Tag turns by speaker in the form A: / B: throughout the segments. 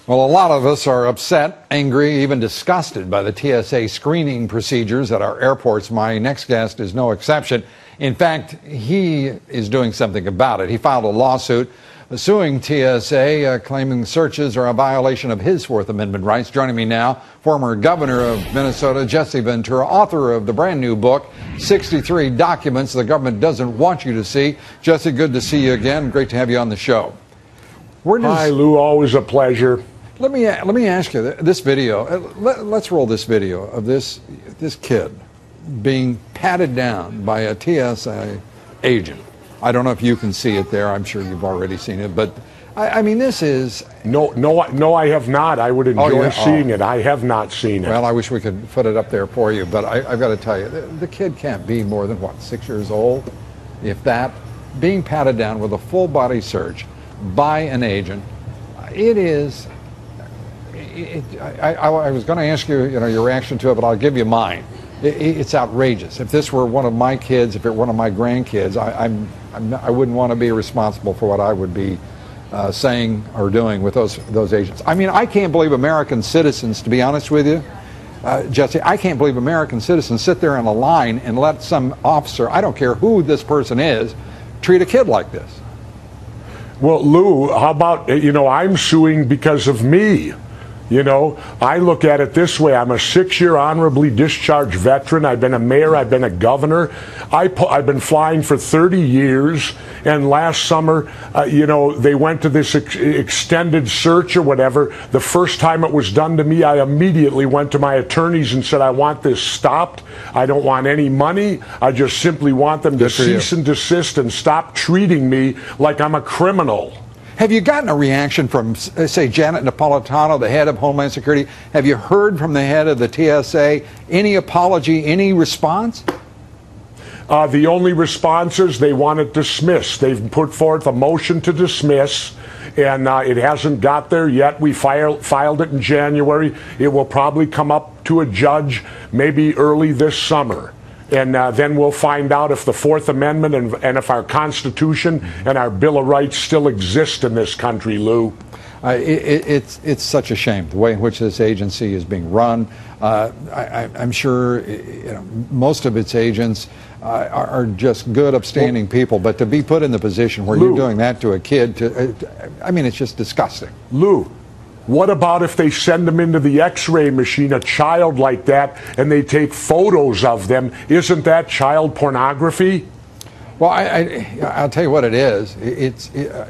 A: Well, a lot of us are upset, angry, even disgusted by the TSA screening procedures at our airports. My next guest is no exception. In fact, he is doing something about it. He filed a lawsuit suing TSA, claiming searches are a violation of his Fourth Amendment rights. Joining me now, former governor of Minnesota, Jesse Ventura, author of the brand new book, 63 Documents the Government Doesn't Want You to See. Jesse, good to see you again. Great to have you on the show.
B: Hi, Lou. Always a pleasure.
A: Let me ask you this video. Let's roll this video of this kid being patted down by a TSA agent. I don't know if you can see it there. I'm sure you've already seen it, but I mean, this is
B: no. I have not. I would enjoy seeing it. I have not seen it.
A: Well, I wish we could put it up there for you, but I've got to tell you, the kid can't be more than what, 6 years old, if that. Being patted down with a full body search by an agent. It is. I was going to ask you, your reaction to it, but I'll give you mine. It's outrageous. If this were one of my kids, if it were one of my grandkids, I wouldn't want to be responsible for what I would be saying or doing with those agents. I mean, I can't believe American citizens, to be honest with you, Jesse, I can't believe American citizens sit there in a line and let some officer, I don't care who this person is, treat a kid like this.
B: Well, Lou, how about, I'm suing because of me. I look at it this way. I'm a 6-year honorably discharged veteran. I've been a mayor. I've been a governor. I've been flying for 30 years. And last summer, they went to this extended search or whatever. The first time it was done to me, I immediately went to my attorneys and said, I want this stopped. I don't want any money. I just simply want them to cease and desist and stop treating me like I'm a criminal.
A: Have you gotten a reaction from, say, Janet Napolitano, the head of Homeland Security? Have you heard from the head of the TSA any apology, any response?
B: The only response is they want it dismissed. They've put forth a motion to dismiss, and it hasn't got there yet. We filed it in January. It will probably come up to a judge maybe early this summer. And then we'll find out if the Fourth Amendment and if our Constitution and our Bill of Rights still exist in this country, Lou.
A: It's such a shame the way in which this agency is being run. I'm sure most of its agents are just good, upstanding people, but to be put in the position where you're doing that to a kid, I mean, it's just disgusting.
B: Lou, what about if they send them into the X-ray machine, a child like that, and they take photos of them? Isn't that child pornography?
A: Well, I'll tell you what it is.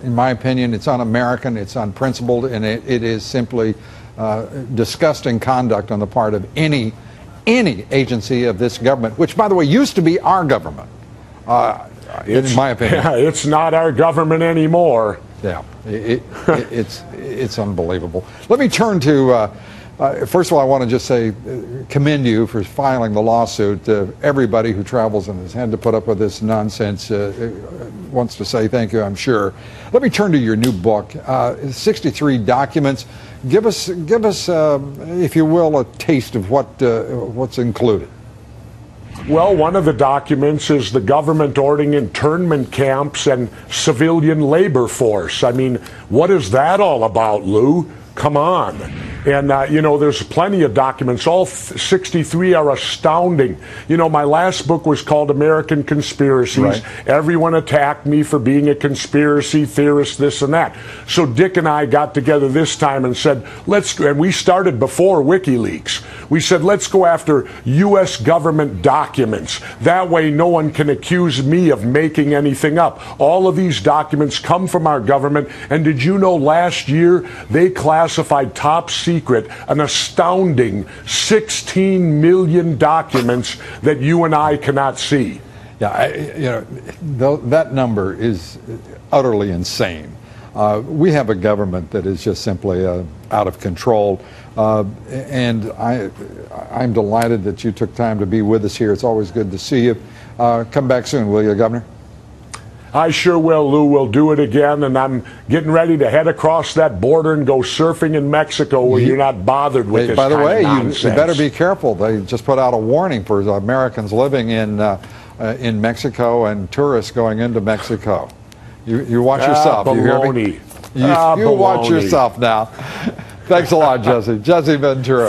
A: In my opinion, it's un-American, it's unprincipled, and it is simply disgusting conduct on the part of any agency of this government, which, by the way, used to be our government, in my opinion.
B: Yeah, it's not our government anymore.
A: Yeah, it's unbelievable. Let me turn to, first of all, I want to just say, commend you for filing the lawsuit. Everybody who travels and has had to put up with this nonsense wants to say thank you, I'm sure. Let me turn to your new book, 63 Documents. Give us, if you will, a taste of what's included.
B: Well, one of the documents is the government ordering internment camps and civilian labor force. I mean, what is that all about, Lou? Come on. And, there's plenty of documents. All 63 are astounding. My last book was called American Conspiracies. Right. Everyone attacked me for being a conspiracy theorist, this and that. So Dick and I got together this time and said, and we started before WikiLeaks. We said, let's go after U.S. government documents. That way no one can accuse me of making anything up. All of these documents come from our government. And did you know last year they classified top secret an astounding 16 million documents that you and I cannot see?
A: Yeah, that number is utterly insane. We have a government that is just simply out of control. And I'm delighted that you took time to be with us here. It's always good to see you. Come back soon, will you, Governor?
B: I sure will, Lou. We'll do it again, and I'm getting ready to head across that border and go surfing in Mexico where you're not bothered with this kind of nonsense.
A: You better be careful. They just put out a warning for Americans living in Mexico and tourists going into Mexico. You watch yourself.
B: Baloney.
A: You watch yourself now. Thanks a lot, Jesse. Jesse Ventura.